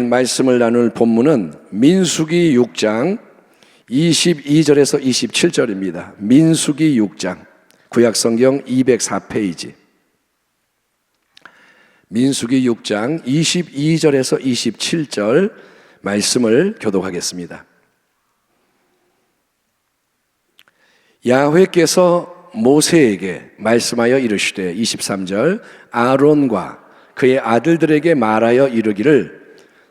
말씀을 나눌 본문은 민수기 6장 22절에서 27절입니다. 민수기 6장, 구약성경 204페이지. 민수기 6장 22절에서 27절 말씀을 교독하겠습니다. 야훼께서 모세에게 말씀하여 이르시되, 23절, 아론과 그의 아들들에게 말하여 이르기를,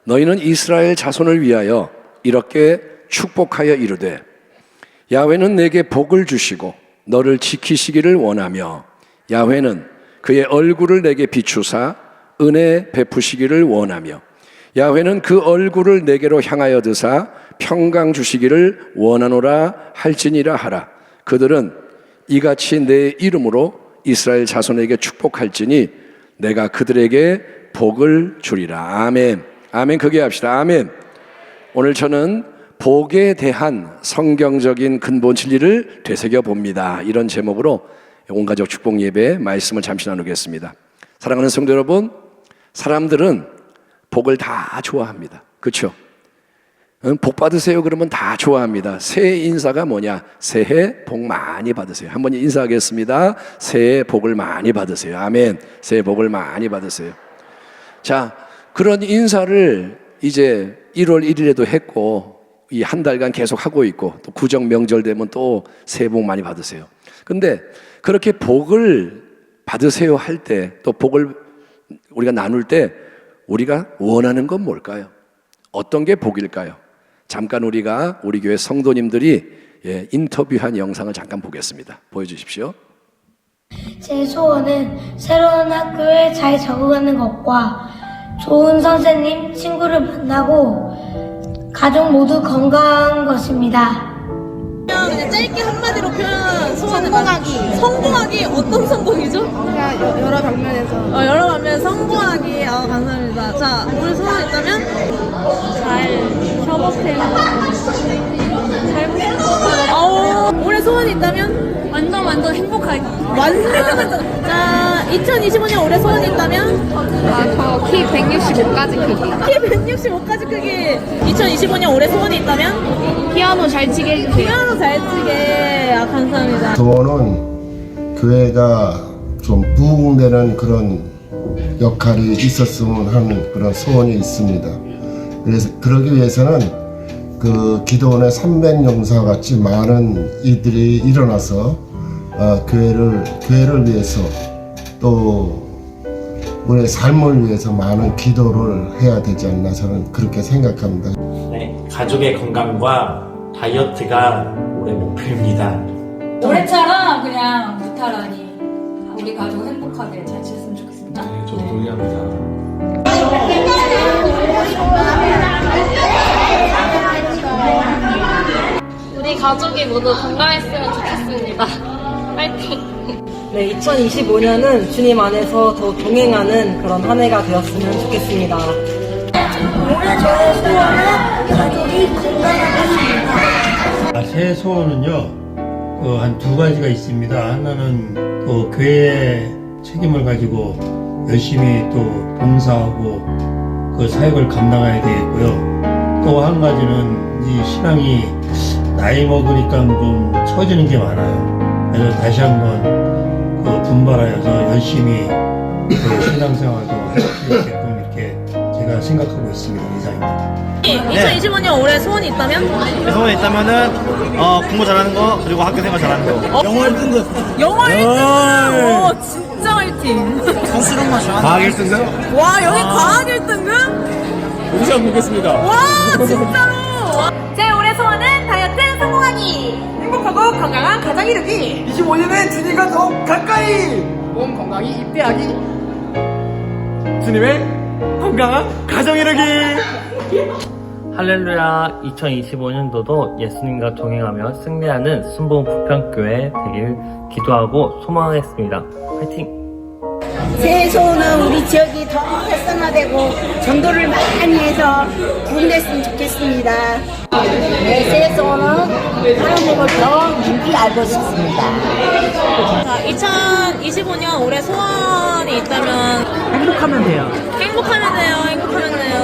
너희는 이스라엘 자손을 위하여 이렇게 축복하여 이르되, 야훼는 내게 복을 주시고 너를 지키시기를 원하며, 야훼는 그의 얼굴을 내게 비추사 은혜 베푸시기를 원하며, 야훼는 그 얼굴을 내게로 향하여 드사 평강 주시기를 원하노라 할지니라 하라. 그들은 이같이 내 이름으로 이스라엘 자손에게 축복할지니 내가 그들에게 복을 주리라. 아멘. 아멘. 크게 합시다. 아멘. 오늘 저는 복에 대한 성경적인 근본 진리를 되새겨 봅니다. 이런 제목으로 온가족 축복 예배 말씀을 잠시 나누겠습니다. 사랑하는 성도 여러분, 사람들은 복을 다 좋아합니다. 그렇죠? 복 받으세요 그러면 다 좋아합니다. 새해 인사가 뭐냐? 새해 복 많이 받으세요. 한번 인사하겠습니다. 새해 복을 많이 받으세요. 아멘. 새해 복을 많이 받으세요. 자, 그런 인사를 이제 1월 1일에도 했고 이 한 달간 계속 하고 있고, 또 구정 명절 되면 또 새해 복 많이 받으세요. 근데 그렇게 복을 받으세요 할 때, 또 복을 우리가 나눌 때 우리가 원하는 건 뭘까요? 어떤 게 복일까요? 잠깐 우리가 우리 교회 성도님들이 인터뷰한 영상을 잠깐 보겠습니다. 보여주십시오. 제 소원은 새로운 학교에 잘 적응하는 것과 좋은 선생님, 친구를 만나고 가족 모두 건강한 것입니다. 그냥 짧게 한마디로 표현 소원을 성공하기 어떤 성공이죠? 그냥 여러 방면에서 여러 방면 성공하기. 감사합니다. 자, 오늘 소원 있다면 잘 협업해요. 올해 소원이 있다면 완전 행복하기. 자, 2025년 올해 소원이 있다면 저 키 165까지 크기. 키 165까지 크기. 2025년 올해 소원이 있다면 피아노 잘 치게 해주세요. 피아노 잘 치게. 감사합니다. 소원은 교회가 좀 부흥되는 그런 역할이 있었으면 하는 그런 소원이 있습니다. 그래서 그러기 위해서는 그 기도원의 300용사 같이 많은 이들이 일어나서 교회를 위해서 또 우리의 삶을 위해서 많은 기도를 해야 되지 않나, 저는 그렇게 생각합니다. 네, 가족의 건강과 다이어트가 올해 목표입니다. 올해처럼 그냥 무탈하니 우리 가족 행복하게 잘 지냈으면 좋겠습니다. 네, 저도 동의합니다. 우리 가족이 모두 건강했으면 좋겠습니다. 파이팅! 네, 2025년은 주님 안에서 더 동행하는 그런 한 해가 되었으면 좋겠습니다. 올해 저의 소원은 가족이 건강하겠습니다. 새 소원은요, 한 두 가지가 있습니다. 하나는 또 교회의 책임을 가지고 열심히 또 봉사하고 그 사역을 감당해야 되겠고요. 또 한 가지는 이 신앙이 나이 먹으니까 좀 처지는 게 많아요. 그래서 다시 한번 분발하여서 열심히 신앙생활도 이렇게끔 이렇게 제가 생각하고 있습니다. 이상입니다. 2025년 올해 소원이 있다면? 소원이 있다면은 공부 잘하는 거, 그리고 학교 생활 잘하는 거. 영어 1등급. 영어 1등급. 오, 진짜 화이팅. 수능만 좋아하는 과학 1등급? 와, 여기 과학 1등급? 공시험 보겠습니다. 와, 진짜로. 제 올해 소원은 다이어트 성공하기. 행복하고 건강한 가정 이루기. 25년에 주님과 더 가까이! 몸 건강히 입대하기. 주님의 건강한 가정 이루기! 할렐루야. 2025년도도 예수님과 동행하며 승리하는 순복음 부평교회 되기를 기도하고 소망하겠습니다. 화이팅! 제 소원은 우리 지역이 더 활성화되고 전도를 많이 해서 구원됐으면 좋겠습니다. 제 소원은 하나님을 더 깊이 알고 싶습니다. 자, 2025년 올해 소원이 있다면 행복하면 돼요. 행복하면 돼요. 행복하면 돼요.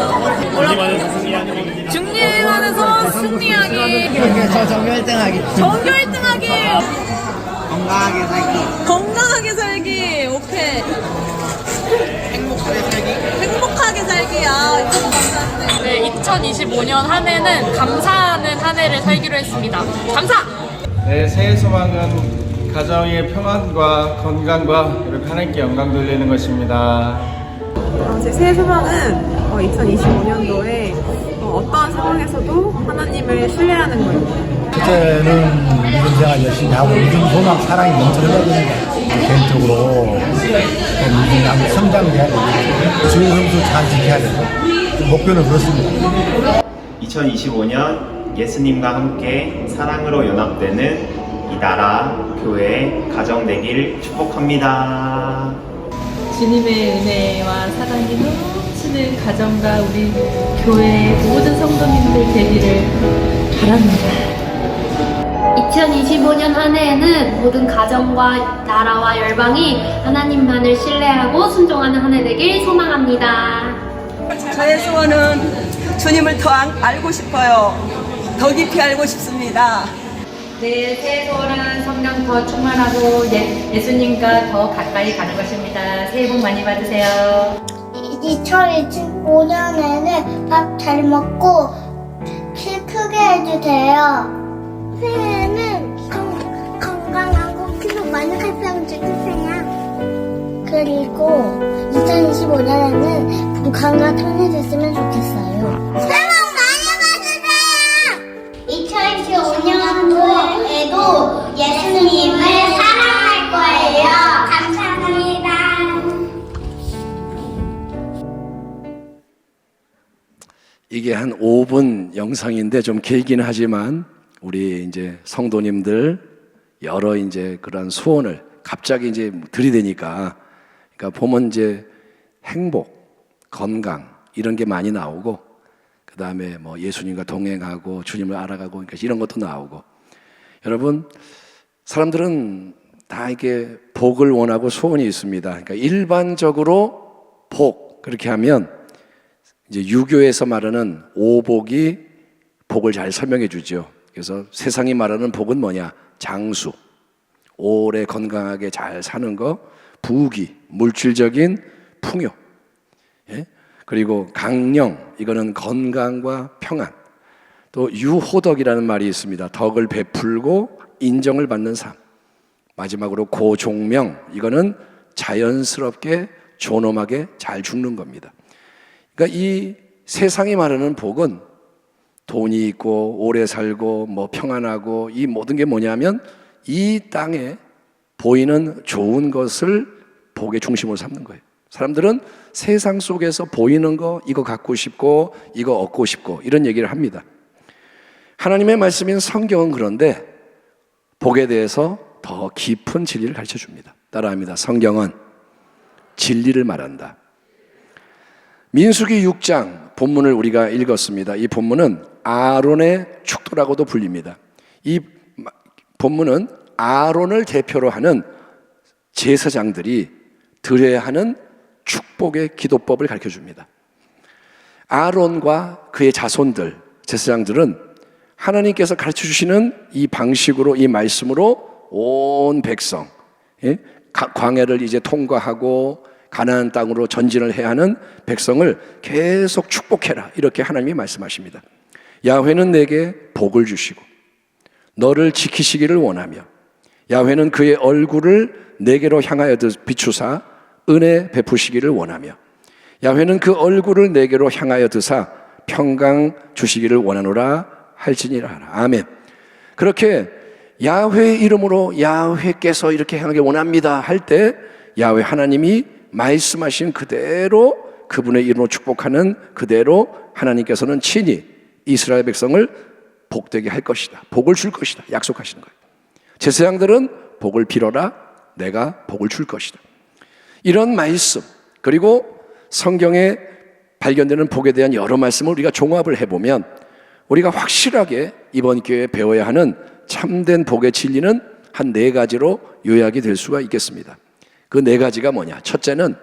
중립안에서 승리하기. 전교 1등하기. 전교 1등하기. 건강하게 살기. 건강하게 살기. 오케이. 행복하게 살기. 아, 이거 감사합니다. 네, 2025년 한 해는 감사하는 한 해를 살기로 했습니다. 감사! 네, 새해 소망은 가정의 평안과 건강과 이렇게 하나님께 영광 돌리는 것입니다. 제 새해 소망은 2025년도에 어떠한 상황에서도 하나님을 신뢰하는 거예요. 그때는 믿음 생활 열심히 하고 믿음, 소망, 사랑이 넘쳐나야 되는데 개인적으로 믿음이 아주 성장해야 되고 주의성도 잘 지켜야 되고 목표는 그렇습니다. 2025년 예수님과 함께 사랑으로 연합되는 이 나라, 교회, 가정 되길 축복합니다. 주님의 은혜와 사랑이 넘치는 가정과 우리 교회의 모든 성도님들 되기를 바랍니다. 2025년 한 해에는 모든 가정과 나라와 열방이 하나님만을 신뢰하고 순종하는 한 해 되길 소망합니다. 저의 소원은 주님을 더 알고 싶어요. 더 깊이 알고 싶습니다. 네, 새해 소원은 성령 더 충만하고 예수님과 더 가까이 가는 것입니다. 새해 복 많이 받으세요. 2025년에는 밥 잘 먹고 키 크게 해주세요. 새해에는 건강하고 키도 많이 컸으면 좋겠어요. 그리고 2025년에는 북한과 통일됐으면 좋겠어요. 새해 복 많이 받으세요. 2025년도에도 예수님을 사랑할 거예요. 감사합니다. 이게 한 5분 영상인데 좀 길긴 하지만 우리 이제 성도님들 여러 이제 그런 소원을 갑자기 이제 들이대니까 그러니까 보면 이제 행복, 건강 이런 게 많이 나오고 그 다음에 뭐 예수님과 동행하고 주님을 알아가고 그러니까 이런 것도 나오고 여러분 사람들은 다 이게 복을 원하고 소원이 있습니다. 그러니까 일반적으로 복 그렇게 하면 이제 유교에서 말하는 오복이 복을 잘 설명해 주죠. 그래서 세상이 말하는 복은 뭐냐? 장수, 오래 건강하게 잘 사는 거, 부귀, 물질적인 풍요, 예? 그리고 강령, 이거는 건강과 평안. 또 유호덕이라는 말이 있습니다. 덕을 베풀고 인정을 받는 삶. 마지막으로 고종명, 이거는 자연스럽게 존엄하게 잘 죽는 겁니다. 그러니까 이 세상이 말하는 복은 돈이 있고 오래 살고 뭐 평안하고 이 모든 게 뭐냐면 이 땅에 보이는 좋은 것을 복의 중심으로 삼는 거예요. 사람들은 세상 속에서 보이는 거 이거 갖고 싶고 이거 얻고 싶고 이런 얘기를 합니다. 하나님의 말씀인 성경은 그런데 복에 대해서 더 깊은 진리를 가르쳐 줍니다. 따라합니다. 성경은 진리를 말한다. 민수기 6장 본문을 우리가 읽었습니다. 이 본문은 아론의 축도라고도 불립니다. 이 본문은 아론을 대표로 하는 제사장들이 드려야 하는 축복의 기도법을 가르쳐 줍니다. 아론과 그의 자손들, 제사장들은 하나님께서 가르쳐 주시는 이 방식으로 이 말씀으로 온 백성, 광야를 이제 통과하고 가나안 땅으로 전진을 해야 하는 백성을 계속 축복해라 이렇게 하나님이 말씀하십니다. 야훼는 내게 복을 주시고 너를 지키시기를 원하며 야훼는 그의 얼굴을 내게로 향하여 비추사 은혜 베푸시기를 원하며 야훼는 그 얼굴을 내게로 향하여 드사 평강 주시기를 원하노라 할지니라 하라. 아멘. 그렇게 야훼 이름으로 야훼께서 이렇게 향하기 원합니다 할 때 야훼 하나님이 말씀하신 그대로 그분의 이름으로 축복하는 그대로 하나님께서는 친히 이스라엘 백성을 복되게 할 것이다. 복을 줄 것이다. 약속하시는 거예요. 제사장들은 복을 빌어라. 내가 복을 줄 것이다. 이런 말씀, 그리고 성경에 발견되는 복에 대한 여러 말씀을 우리가 종합을 해보면 우리가 확실하게 이번 기회에 배워야 하는 참된 복의 진리는 한 4가지로 요약이 될 수가 있겠습니다. 그 4가지가 뭐냐? 첫째는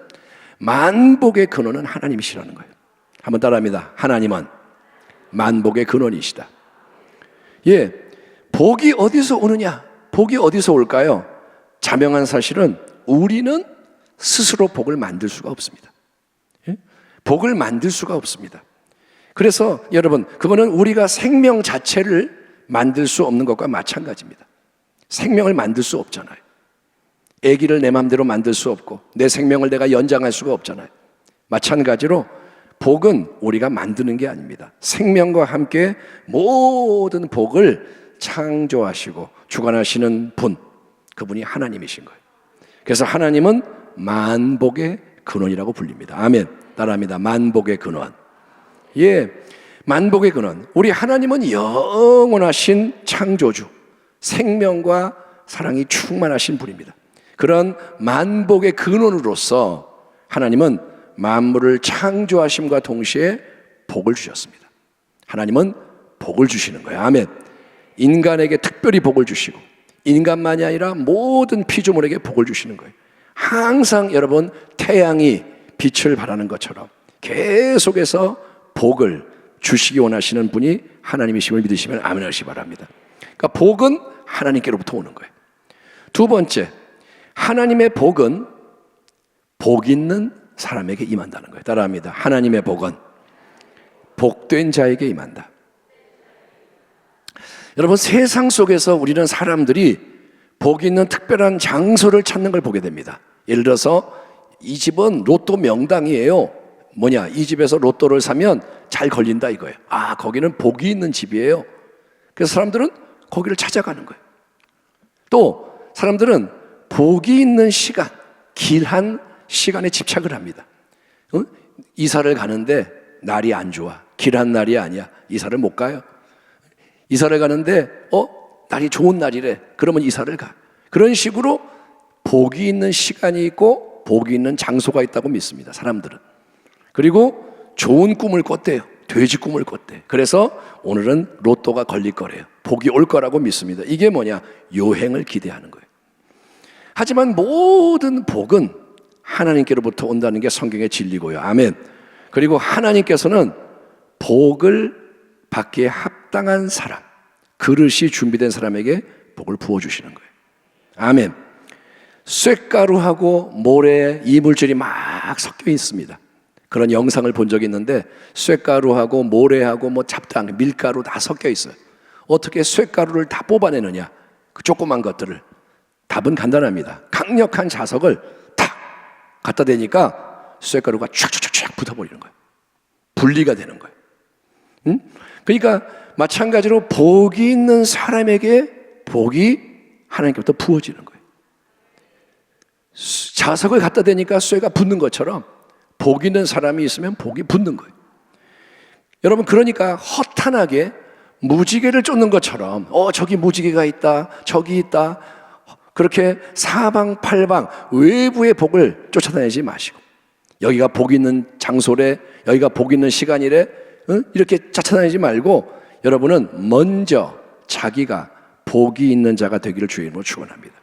만복의 근원은 하나님이시라는 거예요. 한번 따라합니다. 하나님은 만복의 근원이시다. 예, 복이 어디서 오느냐? 복이 어디서 올까요? 자명한 사실은 우리는 스스로 복을 만들 수가 없습니다. 예? 복을 만들 수가 없습니다. 그래서 여러분, 그거는 우리가 생명 자체를 만들 수 없는 것과 마찬가지입니다. 생명을 만들 수 없잖아요. 아기를 내 마음대로 만들 수 없고 내 생명을 내가 연장할 수가 없잖아요. 마찬가지로 복은 우리가 만드는 게 아닙니다. 생명과 함께 모든 복을 창조하시고 주관하시는 분, 그분이 하나님이신 거예요. 그래서 하나님은 만복의 근원이라고 불립니다. 아멘. 따라합니다. 만복의 근원. 예, 만복의 근원. 우리 하나님은 영원하신 창조주, 생명과 사랑이 충만하신 분입니다. 그런 만복의 근원으로서 하나님은 만물을 창조하심과 동시에 복을 주셨습니다. 하나님은 복을 주시는 거예요. 아멘. 인간에게 특별히 복을 주시고 인간만이 아니라 모든 피조물에게 복을 주시는 거예요. 항상 여러분 태양이 빛을 발하는 것처럼 계속해서 복을 주시기 원하시는 분이 하나님이심을 믿으시면 아멘 하시기 바랍니다. 그러니까 복은 하나님께로부터 오는 거예요. 두 번째, 하나님의 복은 복 있는 사람에게 임한다는 거예요. 따라합니다. 하나님의 복은 복된 자에게 임한다. 여러분, 세상 속에서 우리는 사람들이 복 있는 특별한 장소를 찾는 걸 보게 됩니다. 예를 들어서 이 집은 로또 명당이에요. 뭐냐, 이 집에서 로또를 사면 잘 걸린다 이거예요. 아, 거기는 복이 있는 집이에요. 그래서 사람들은 거기를 찾아가는 거예요. 또 사람들은 복이 있는 시간, 길한 시간에 집착을 합니다. 이사를 가는데 날이 안 좋아. 길한 날이 아니야. 이사를 못 가요. 이사를 가는데 날이 좋은 날이래. 그러면 이사를 가. 그런 식으로 복이 있는 시간이 있고 복이 있는 장소가 있다고 믿습니다. 사람들은. 그리고 좋은 꿈을 꿨대요. 돼지 꿈을 꿨대. 그래서 오늘은 로또가 걸릴 거래요. 복이 올 거라고 믿습니다. 이게 뭐냐? 요행을 기대하는 거예요. 하지만 모든 복은 하나님께로부터 온다는 게 성경의 진리고요. 아멘. 그리고 하나님께서는 복을 받기에 합당한 사람, 그릇이 준비된 사람에게 복을 부어주시는 거예요. 아멘. 쇳가루하고 모래에 이물질이 막 섞여 있습니다. 그런 영상을 본 적이 있는데 쇳가루하고 모래하고 뭐 잡당, 밀가루 다 섞여 있어요. 어떻게 쇳가루를 다 뽑아내느냐? 그 조그만 것들을. 답은 간단합니다. 강력한 자석을 탁 갖다 대니까 쇳가루가 촥촥촥 붙어버리는 거예요. 분리가 되는 거예요. 응? 그러니까 마찬가지로 복이 있는 사람에게 복이 하나님께부터 부어지는 거예요. 자석을 갖다 대니까 쇠가 붙는 것처럼 복 있는 사람이 있으면 복이 붙는 거예요. 여러분, 그러니까 허탄하게 무지개를 쫓는 것처럼 저기 무지개가 있다, 저기 있다, 그렇게 사방팔방 외부의 복을 쫓아다니지 마시고 여기가 복 있는 장소래, 여기가 복 있는 시간이래, 이렇게 쫓아다니지 말고 여러분은 먼저 자기가 복이 있는 자가 되기를 주의 이름으로 축원합니다.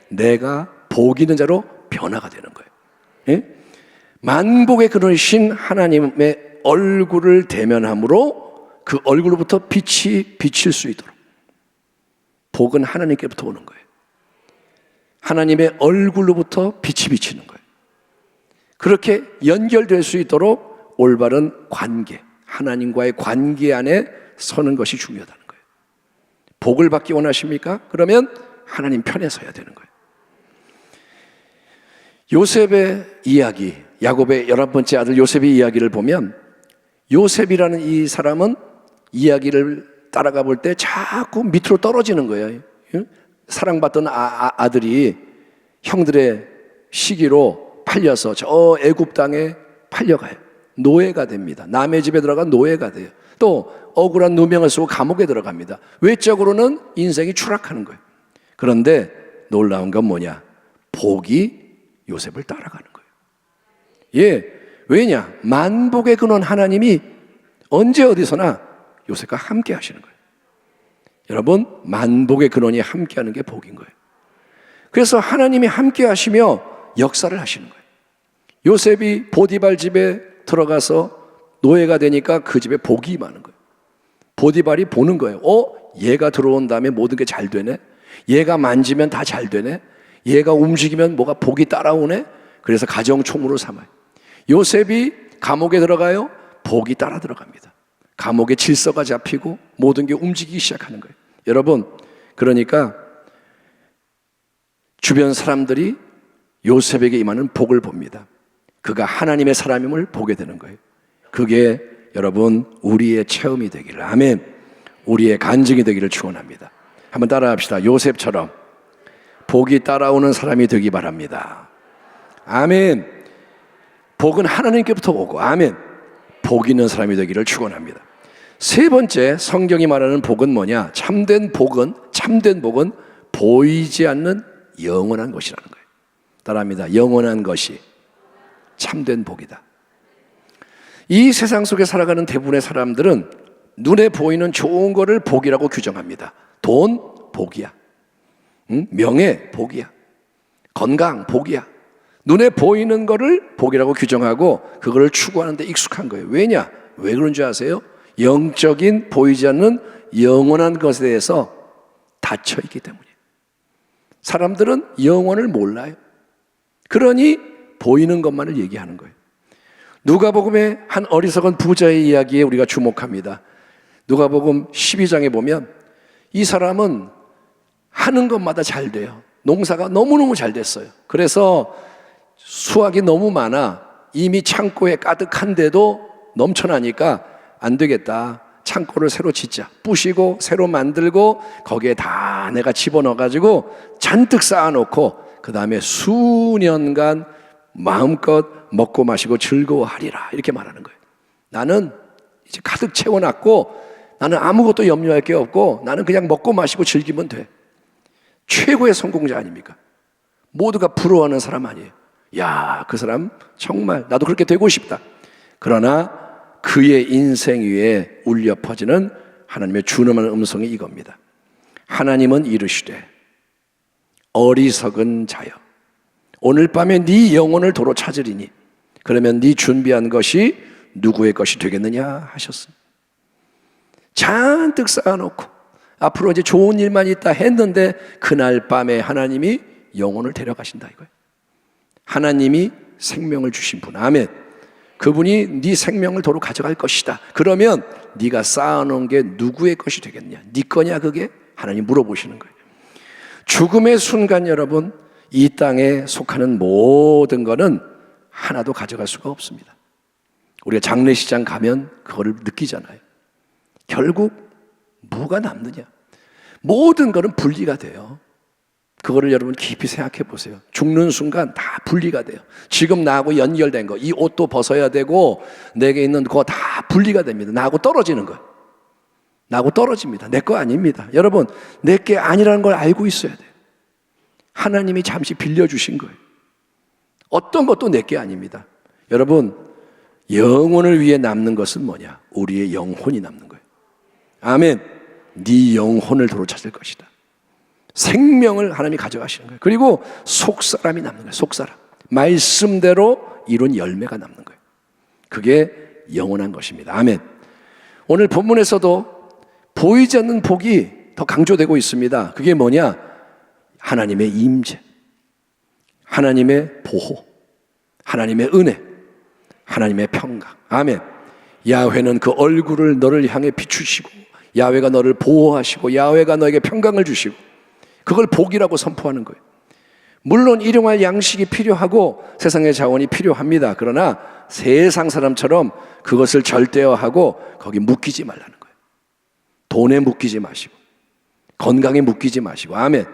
내가 복 있는 자로 변화가 되는 거예요. 예? 만복의 근원이신 하나님의 얼굴을 대면함으로 그 얼굴로부터 빛이 비칠 수 있도록 복은 하나님께부터 오는 거예요. 하나님의 얼굴로부터 빛이 비치는 거예요. 그렇게 연결될 수 있도록 올바른 관계, 하나님과의 관계 안에 서는 것이 중요하다는 거예요. 복을 받기 원하십니까? 그러면 하나님 편에 서야 되는 거예요. 요셉의 이야기, 야곱의 11번째 아들 요셉의 이야기를 보면 요셉이라는 이 사람은 이야기를 따라가 볼 때 자꾸 밑으로 떨어지는 거예요. 사랑받던 아들이 형들의 시기로 팔려서 저 애굽 땅에 팔려가요. 노예가 됩니다. 남의 집에 들어가 노예가 돼요. 또 억울한 누명을 쓰고 감옥에 들어갑니다. 외적으로는 인생이 추락하는 거예요. 그런데 놀라운 건 뭐냐? 복이 요셉을 따라가는 거예요. 예, 왜냐? 만복의 근원 하나님이 언제 어디서나 요셉과 함께 하시는 거예요. 여러분, 만복의 근원이 함께 하는 게 복인 거예요. 그래서 하나님이 함께 하시며 역사를 하시는 거예요. 요셉이 보디발 집에 들어가서 노예가 되니까 그 집에 복이 임하는 거예요. 보디발이 보는 거예요. 얘가 들어온 다음에 모든 게 잘 되네. 얘가 만지면 다 잘 되네. 얘가 움직이면 뭐가 복이 따라오네. 그래서 가정총무로 삼아요. 요셉이 감옥에 들어가요. 복이 따라 들어갑니다. 감옥에 질서가 잡히고 모든 게 움직이기 시작하는 거예요. 여러분, 그러니까 주변 사람들이 요셉에게 임하는 복을 봅니다. 그가 하나님의 사람임을 보게 되는 거예요. 그게 여러분 우리의 체험이 되기를, 아멘, 우리의 간증이 되기를 축원합니다. 한번 따라합시다. 요셉처럼 복이 따라오는 사람이 되기 바랍니다. 아멘. 복은 하나님께부터 오고, 아멘, 복 있는 사람이 되기를 축원합니다. 세 번째, 성경이 말하는 복은 뭐냐? 참된 복은 보이지 않는 영원한 것이라는 거예요. 따라합니다. 영원한 것이 참된 복이다. 이 세상 속에 살아가는 대부분의 사람들은 눈에 보이는 좋은 거를 복이라고 규정합니다. 돈, 복이야. 명예, 복이야. 건강, 복이야. 눈에 보이는 거를 복이라고 규정하고 그거를 추구하는 데 익숙한 거예요. 왜냐? 왜 그런 줄 아세요? 영적인 보이지 않는 영원한 것에 대해서 닫혀있기 때문이에요. 사람들은 영원을 몰라요. 그러니 보이는 것만을 얘기하는 거예요. 누가복음의 한 어리석은 부자의 이야기에 우리가 주목합니다. 누가복음 12장에 보면 이 사람은 하는 것마다 잘 돼요. 농사가 너무너무 잘 됐어요. 그래서 수확이 너무 많아 이미 창고에 가득한데도 넘쳐나니까 안 되겠다. 창고를 새로 짓자. 부시고 새로 만들고 거기에 다 내가 집어넣어가지고 잔뜩 쌓아놓고 그 다음에 수년간 마음껏 먹고 마시고 즐거워하리라, 이렇게 말하는 거예요. 나는 이제 가득 채워놨고 나는 아무것도 염려할 게 없고 나는 그냥 먹고 마시고 즐기면 돼. 최고의 성공자 아닙니까? 모두가 부러워하는 사람 아니에요. 야, 그 사람 정말 나도 그렇게 되고 싶다. 그러나 그의 인생 위에 울려 퍼지는 하나님의 준엄한 음성이 이겁니다. 하나님은 이르시되 어리석은 자여, 오늘 밤에 네 영혼을 도로 찾으리니 그러면 네 준비한 것이 누구의 것이 되겠느냐 하셨습니다. 잔뜩 쌓아놓고 앞으로 이제 좋은 일만 있다 했는데 그날 밤에 하나님이 영혼을 데려가신다 이거예요. 하나님이 생명을 주신 분, 아멘. 그분이 네 생명을 도로 가져갈 것이다. 그러면 네가 쌓아놓은 게 누구의 것이 되겠냐? 네 거냐 그게? 하나님 물어보시는 거예요. 죽음의 순간 여러분, 이 땅에 속하는 모든 거는 하나도 가져갈 수가 없습니다. 우리가 장례식장 가면 그거를 느끼잖아요. 결국 뭐가 남느냐? 모든 거는 분리가 돼요. 그거를 여러분 깊이 생각해 보세요. 죽는 순간 다 분리가 돼요. 지금 나하고 연결된 거, 이 옷도 벗어야 되고 내게 있는 그거 다 분리가 됩니다. 나하고 떨어지는 거예요. 나하고 떨어집니다. 내 거 아닙니다. 여러분, 내 게 아니라는 걸 알고 있어야 돼요. 하나님이 잠시 빌려주신 거예요. 어떤 것도 내 게 아닙니다. 여러분, 영혼을 위해 남는 것은 뭐냐? 우리의 영혼이 남는 거예요. 아멘. 네 영혼을 도로 찾을 것이다. 생명을 하나님이 가져가시는 거예요. 그리고 속사람이 남는 거예요. 속사람. 말씀대로 이룬 열매가 남는 거예요. 그게 영원한 것입니다. 아멘. 오늘 본문에서도 보이지 않는 복이 더 강조되고 있습니다. 그게 뭐냐? 하나님의 임재, 하나님의 보호, 하나님의 은혜, 하나님의 평강. 아멘. 야훼는 그 얼굴을 너를 향해 비추시고 야훼가 너를 보호하시고 야훼가 너에게 평강을 주시고 그걸 복이라고 선포하는 거예요. 물론 일용할 양식이 필요하고 세상의 자원이 필요합니다. 그러나 세상 사람처럼 그것을 절대화하고 거기 묶이지 말라는 거예요. 돈에 묶이지 마시고 건강에 묶이지 마시고, 아멘.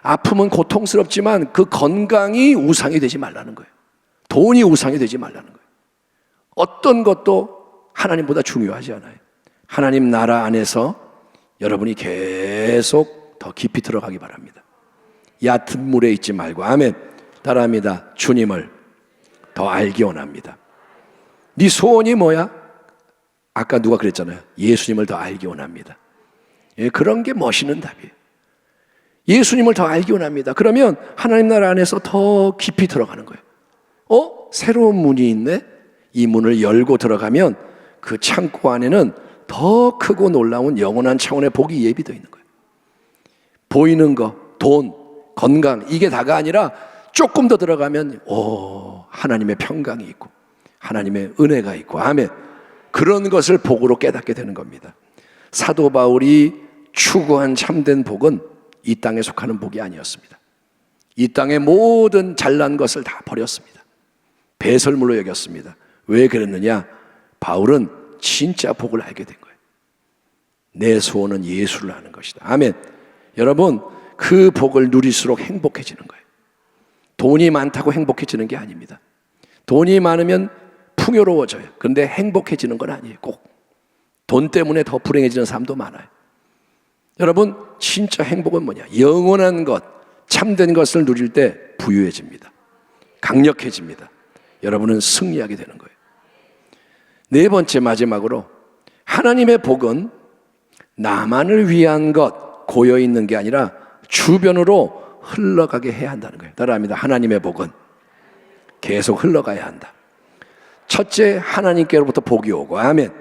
아픔은 고통스럽지만 그 건강이 우상이 되지 말라는 거예요. 돈이 우상이 되지 말라는 거예요. 어떤 것도 하나님보다 중요하지 않아요. 하나님 나라 안에서 여러분이 계속 더 깊이 들어가기 바랍니다. 얕은 물에 있지 말고, 아멘. 따라합니다. 주님을 더 알기 원합니다. 네 소원이 뭐야? 아까 누가 그랬잖아요. 예수님을 더 알기 원합니다. 예, 그런 게 멋있는 답이에요. 예수님을 더 알기 원합니다. 그러면 하나님 나라 안에서 더 깊이 들어가는 거예요. 새로운 문이 있네? 이 문을 열고 들어가면 그 창고 안에는 더 크고 놀라운 영원한 차원의 복이 예비되어 있는 거예요. 보이는 거, 돈, 건강, 이게 다가 아니라 조금 더 들어가면 하나님의 평강이 있고 하나님의 은혜가 있고, 아멘. 그런 것을 복으로 깨닫게 되는 겁니다. 사도 바울이 추구한 참된 복은 이 땅에 속하는 복이 아니었습니다. 이 땅의 모든 잘난 것을 다 버렸습니다. 배설물로 여겼습니다. 왜 그랬느냐? 바울은 진짜 복을 알게 된 거예요. 내 소원은 예수를 아는 것이다. 아멘. 여러분, 그 복을 누릴수록 행복해지는 거예요. 돈이 많다고 행복해지는 게 아닙니다. 돈이 많으면 풍요로워져요. 그런데 행복해지는 건 아니에요. 꼭 돈 때문에 더 불행해지는 사람도 많아요. 여러분, 진짜 행복은 뭐냐? 영원한 것, 참된 것을 누릴 때 부유해집니다. 강력해집니다. 여러분은 승리하게 되는 거예요. 네 번째, 마지막으로 하나님의 복은 나만을 위한 것, 고여있는 게 아니라 주변으로 흘러가게 해야 한다는 거예요. 따라합니다. 하나님의 복은 계속 흘러가야 한다. 첫째, 하나님께로부터 복이 오고, 아멘.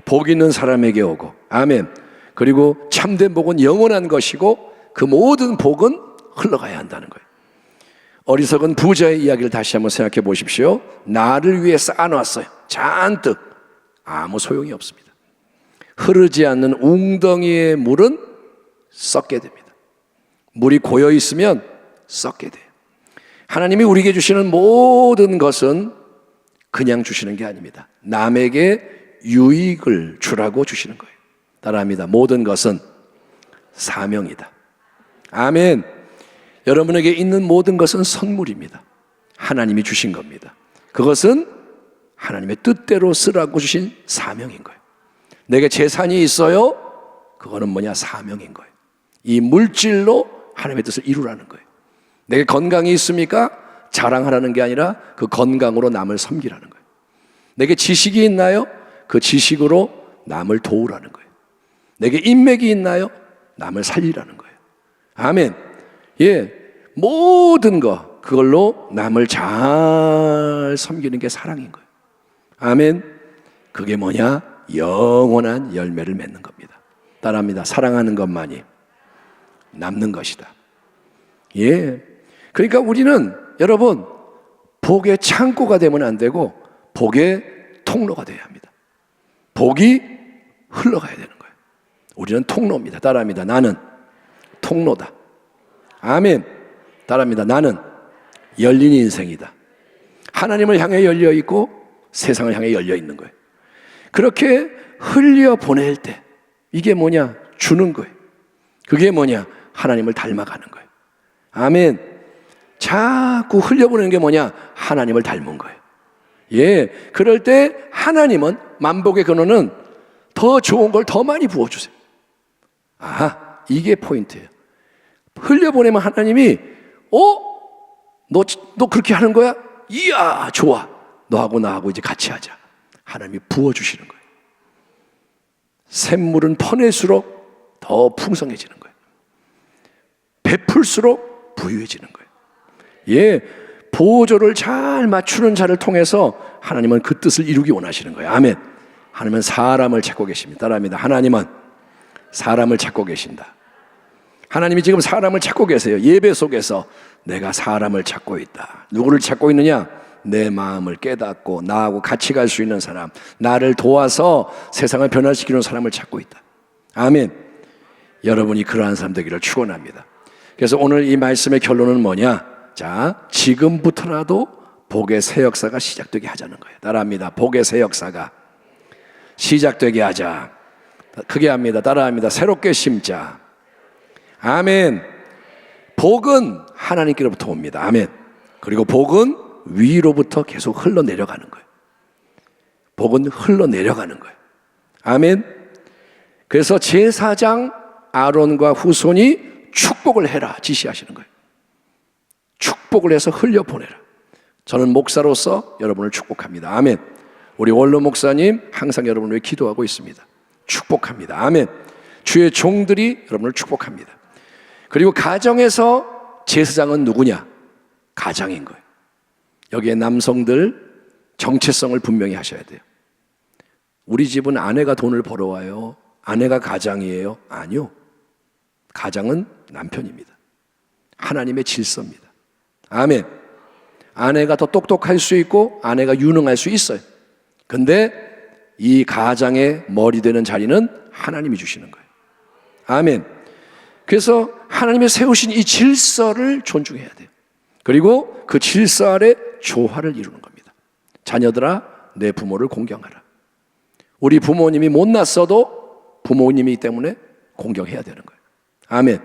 복 있는 사람에게 오고, 아멘. 그리고 참된 복은 영원한 것이고 그 모든 복은 흘러가야 한다는 거예요. 어리석은 부자의 이야기를 다시 한번 생각해 보십시오. 나를 위해 쌓아놨어요. 잔뜩. 아무 소용이 없습니다. 흐르지 않는 웅덩이의 물은 썩게 됩니다. 물이 고여 있으면 썩게 돼요. 하나님이 우리에게 주시는 모든 것은 그냥 주시는 게 아닙니다. 남에게 유익을 주라고 주시는 거예요. 따라합니다. 모든 것은 사명이다. 아멘. 여러분에게 있는 모든 것은 선물입니다. 하나님이 주신 겁니다. 그것은 하나님의 뜻대로 쓰라고 주신 사명인 거예요. 내게 재산이 있어요? 그거는 뭐냐? 사명인 거예요. 이 물질로 하나님의 뜻을 이루라는 거예요. 내게 건강이 있습니까? 자랑하라는 게 아니라 그 건강으로 남을 섬기라는 거예요. 내게 지식이 있나요? 그 지식으로 남을 도우라는 거예요. 내게 인맥이 있나요? 남을 살리라는 거예요. 아멘. 예, 모든 거 그걸로 남을 잘 섬기는 게 사랑인 거예요. 아멘. 그게 뭐냐? 영원한 열매를 맺는 겁니다. 따라합니다. 사랑하는 것만이 남는 것이다. 예. 그러니까 우리는 여러분 복의 창고가 되면 안 되고 복의 통로가 되어야 합니다. 복이 흘러가야 되는 거예요. 우리는 통로입니다. 따라합니다. 나는 통로다. 아멘. 따라합니다. 나는 열린 인생이다. 하나님을 향해 열려 있고 세상을 향해 열려 있는 거예요. 그렇게 흘려 보낼 때 이게 뭐냐? 주는 거예요. 그게 뭐냐? 하나님을 닮아가는 거예요. 아멘. 자꾸 흘려보내는 게 뭐냐? 하나님을 닮은 거예요. 예, 그럴 때 하나님은 만복의 근원은 더 좋은 걸 더 많이 부어주세요. 아하, 이게 포인트예요. 흘려보내면 하나님이 너 그렇게 하는 거야? 이야, 좋아. 너하고 나하고 이제 같이 하자. 하나님이 부어주시는 거예요. 샘물은 퍼낼수록 더 풍성해지는 거예요. 베풀수록 부유해지는 거예요. 예, 보조를 잘 맞추는 자를 통해서 하나님은 그 뜻을 이루기 원하시는 거예요. 아멘. 하나님은 사람을 찾고 계십니다. 따라합니다. 하나님은 사람을 찾고 계신다. 하나님이 지금 사람을 찾고 계세요. 예배 속에서 내가 사람을 찾고 있다. 누구를 찾고 있느냐? 내 마음을 깨닫고 나하고 같이 갈 수 있는 사람, 나를 도와서 세상을 변화시키는 사람을 찾고 있다. 아멘. 여러분이 그러한 사람 되기를 축원합니다. 그래서 오늘 이 말씀의 결론은 뭐냐? 자, 지금부터라도 복의 새 역사가 시작되게 하자는 거예요. 따라합니다. 복의 새 역사가 시작되게 하자. 크게 합니다. 따라합니다. 새롭게 심자. 아멘. 복은 하나님께로부터 옵니다. 아멘. 그리고 복은 위로부터 계속 흘러내려가는 거예요. 복은 흘러내려가는 거예요. 아멘. 그래서 제사장 아론과 후손이 축복을 해라 지시하시는 거예요. 축복을 해서 흘려보내라. 저는 목사로서 여러분을 축복합니다. 아멘. 우리 원로 목사님 항상 여러분을 위해 기도하고 있습니다. 축복합니다. 아멘. 주의 종들이 여러분을 축복합니다. 그리고 가정에서 제사장은 누구냐? 가장인 거예요. 여기에 남성들 정체성을 분명히 하셔야 돼요. 우리 집은 아내가 돈을 벌어와요. 아내가 가장이에요. 아니요. 가장은 남편입니다. 하나님의 질서입니다. 아멘. 아내가 더 똑똑할 수 있고 아내가 유능할 수 있어요. 근데 이 가장의 머리 되는 자리는 하나님이 주시는 거예요. 아멘. 그래서 하나님이 세우신 이 질서를 존중해야 돼요. 그리고 그 질서 아래 조화를 이루는 겁니다. 자녀들아, 내 부모를 공경하라. 우리 부모님이 못났어도 부모님이기 때문에 공경해야 되는 거예요. 아멘.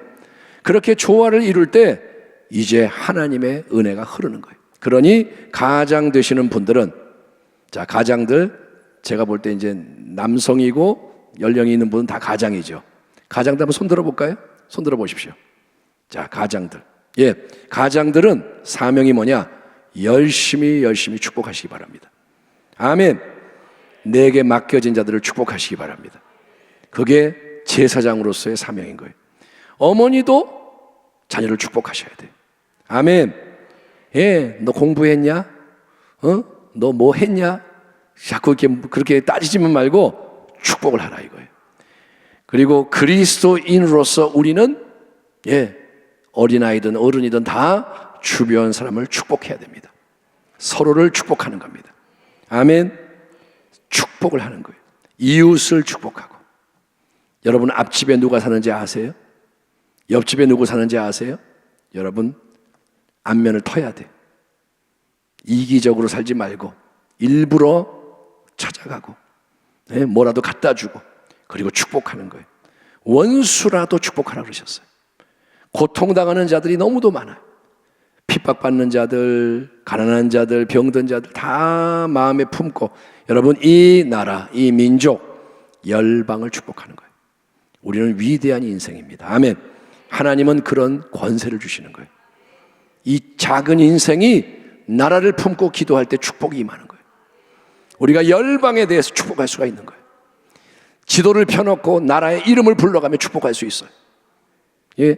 그렇게 조화를 이룰 때 이제 하나님의 은혜가 흐르는 거예요. 그러니 가장 되시는 분들은, 자, 가장들, 제가 볼 때 이제 남성이고 연령이 있는 분은 다 가장이죠. 가장들 한번 손 들어볼까요? 손 들어보십시오. 자, 가장들. 예, 가장들은 사명이 뭐냐? 열심히 축복하시기 바랍니다. 아멘. 내게 맡겨진 자들을 축복하시기 바랍니다. 그게 제사장으로서의 사명인 거예요. 어머니도 자녀를 축복하셔야 돼요. 아멘. 예, 너 공부했냐? 너 뭐 했냐? 자꾸 이렇게 그렇게 따지지만 말고 축복을 하라 이거예요. 그리고 그리스도인으로서 우리는 어린아이든 어른이든 다 주변 사람을 축복해야 됩니다. 서로를 축복하는 겁니다. 아멘. 축복을 하는 거예요. 이웃을 축복하고. 여러분 앞집에 누가 사는지 아세요? 옆집에 누구 사는지 아세요? 여러분 안면을 터야 돼요. 이기적으로 살지 말고 일부러 찾아가고 뭐라도 갖다 주고 그리고 축복하는 거예요. 원수라도 축복하라 그러셨어요. 고통당하는 자들이 너무도 많아요. 핍박받는 자들, 가난한 자들, 병든 자들 다 마음에 품고 여러분 이 나라, 이 민족, 열방을 축복하는 거예요. 우리는 위대한 인생입니다. 아멘. 하나님은 그런 권세를 주시는 거예요. 이 작은 인생이 나라를 품고 기도할 때 축복이 임하는 거예요. 우리가 열방에 대해서 축복할 수가 있는 거예요. 지도를 펴놓고 나라의 이름을 불러가며 축복할 수 있어요. 예,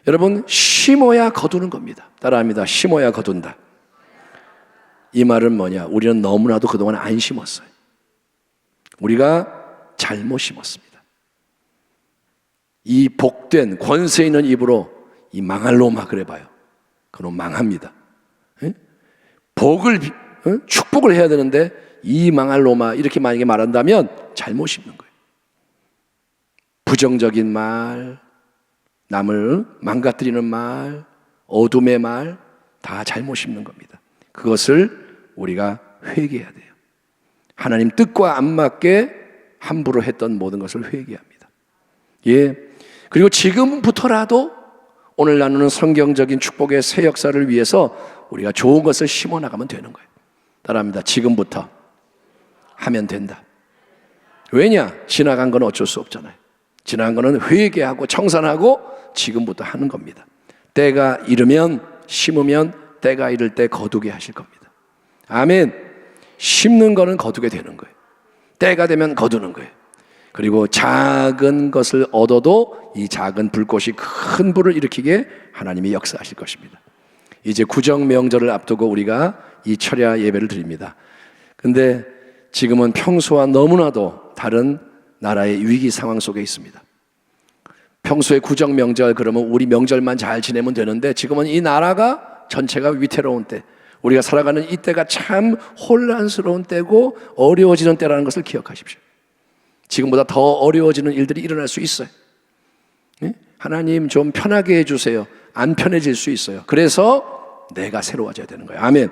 여러분 심어야 거두는 겁니다. 따라합니다. 심어야 거둔다. 이 말은 뭐냐? 우리는 너무나도 그동안 안 심었어요. 우리가 잘못 심었습니다. 이 복된 권세 있는 입으로 이 망할 놈아 그래봐요. 그놈 망합니다. 예? 복을 축복을 해야 되는데 이 망할 놈아 이렇게 만약에 말한다면 잘못 심는 거예요. 부정적인 말, 남을 망가뜨리는 말, 어둠의 말 다 잘못 심는 겁니다. 그것을 우리가 회개해야 돼요. 하나님 뜻과 안 맞게 함부로 했던 모든 것을 회개합니다. 예. 그리고 지금부터라도 오늘 나누는 성경적인 축복의 새 역사를 위해서 우리가 좋은 것을 심어 나가면 되는 거예요. 따라합니다. 지금부터 하면 된다. 왜냐? 지나간 건 어쩔 수 없잖아요. 지나간 거는 회개하고 청산하고 지금부터 하는 겁니다. 때가 이르면 심으면 때가 이를 때 거두게 하실 겁니다. 아멘. 심는 거는 거두게 되는 거예요. 때가 되면 거두는 거예요. 그리고 작은 것을 얻어도 이 작은 불꽃이 큰 불을 일으키게 하나님이 역사하실 것입니다. 이제 구정 명절을 앞두고 우리가 이 철야 예배를 드립니다. 근데 지금은 평소와 너무나도 다른 나라의 위기 상황 속에 있습니다. 평소에 구정 명절 그러면 우리 명절만 잘 지내면 되는데 지금은 이 나라가 전체가 위태로운 때, 우리가 살아가는 이때가 참 혼란스러운 때고 어려워지는 때라는 것을 기억하십시오. 지금보다 더 어려워지는 일들이 일어날 수 있어요. 하나님 좀 편하게 해주세요. 안 편해질 수 있어요. 그래서 내가 새로워져야 되는 거예요. 아멘.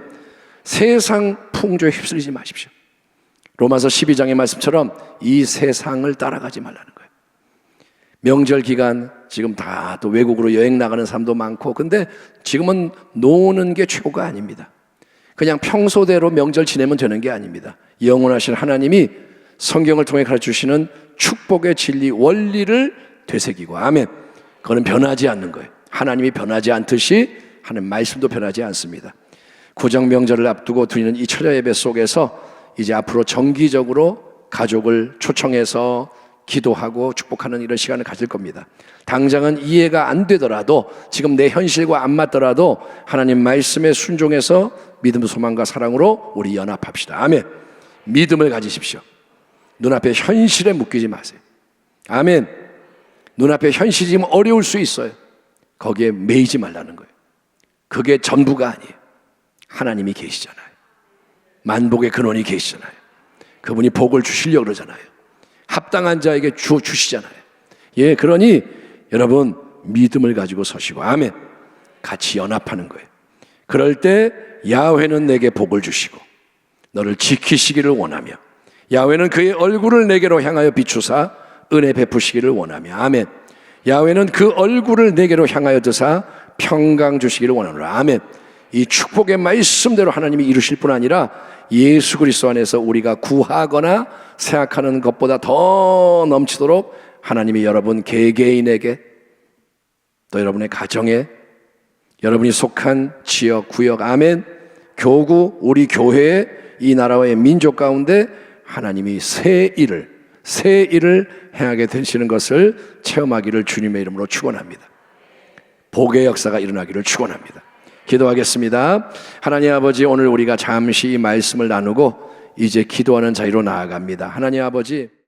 세상 풍조에 휩쓸리지 마십시오. 로마서 12장의 말씀처럼 이 세상을 따라가지 말라는 거예요. 명절 기간 지금 다 또 외국으로 여행 나가는 사람도 많고, 근데 지금은 노는 게 최고가 아닙니다. 그냥 평소대로 명절 지내면 되는 게 아닙니다. 영원하신 하나님이 성경을 통해 가르쳐주시는 축복의 진리, 원리를 되새기고, 아멘. 그거는 변하지 않는 거예요. 하나님이 변하지 않듯이 하나님 말씀도 변하지 않습니다. 구정 명절을 앞두고 드리는 이 철야 예배 속에서 이제 앞으로 정기적으로 가족을 초청해서 기도하고 축복하는 이런 시간을 가질 겁니다. 당장은 이해가 안 되더라도, 지금 내 현실과 안 맞더라도 하나님 말씀에 순종해서 믿음, 소망과 사랑으로 우리 연합합시다. 아멘. 믿음을 가지십시오. 눈앞에 현실에 묶이지 마세요. 아멘. 눈앞에 현실이 지금 어려울 수 있어요. 거기에 매이지 말라는 거예요. 그게 전부가 아니에요. 하나님이 계시잖아요. 만복의 근원이 계시잖아요. 그분이 복을 주시려고 그러잖아요. 합당한 자에게 주시잖아요. 예, 그러니 여러분 믿음을 가지고 서시고, 아멘. 같이 연합하는 거예요. 그럴 때 야훼는 내게 복을 주시고 너를 지키시기를 원하며, 야훼는 그의 얼굴을 내게로 향하여 비추사 은혜 베푸시기를 원하며, 아멘. 야훼는 그 얼굴을 내게로 향하여 드사 평강 주시기를 원하노라, 아멘. 이 축복의 말씀대로 하나님이 이루실 뿐 아니라 예수 그리스도 안에서 우리가 구하거나 생각하는 것보다 더 넘치도록 하나님이 여러분 개개인에게, 또 여러분의 가정에, 여러분이 속한 지역, 구역, 아멘, 교구, 우리 교회의 이 나라와의 민족 가운데 하나님이 새 일을 행하게 되시는 것을 체험하기를 주님의 이름으로 축원합니다. 복의 역사가 일어나기를 축원합니다. 기도하겠습니다. 하나님 아버지, 오늘 우리가 잠시 이 말씀을 나누고 이제 기도하는 자리로 나아갑니다. 하나님 아버지,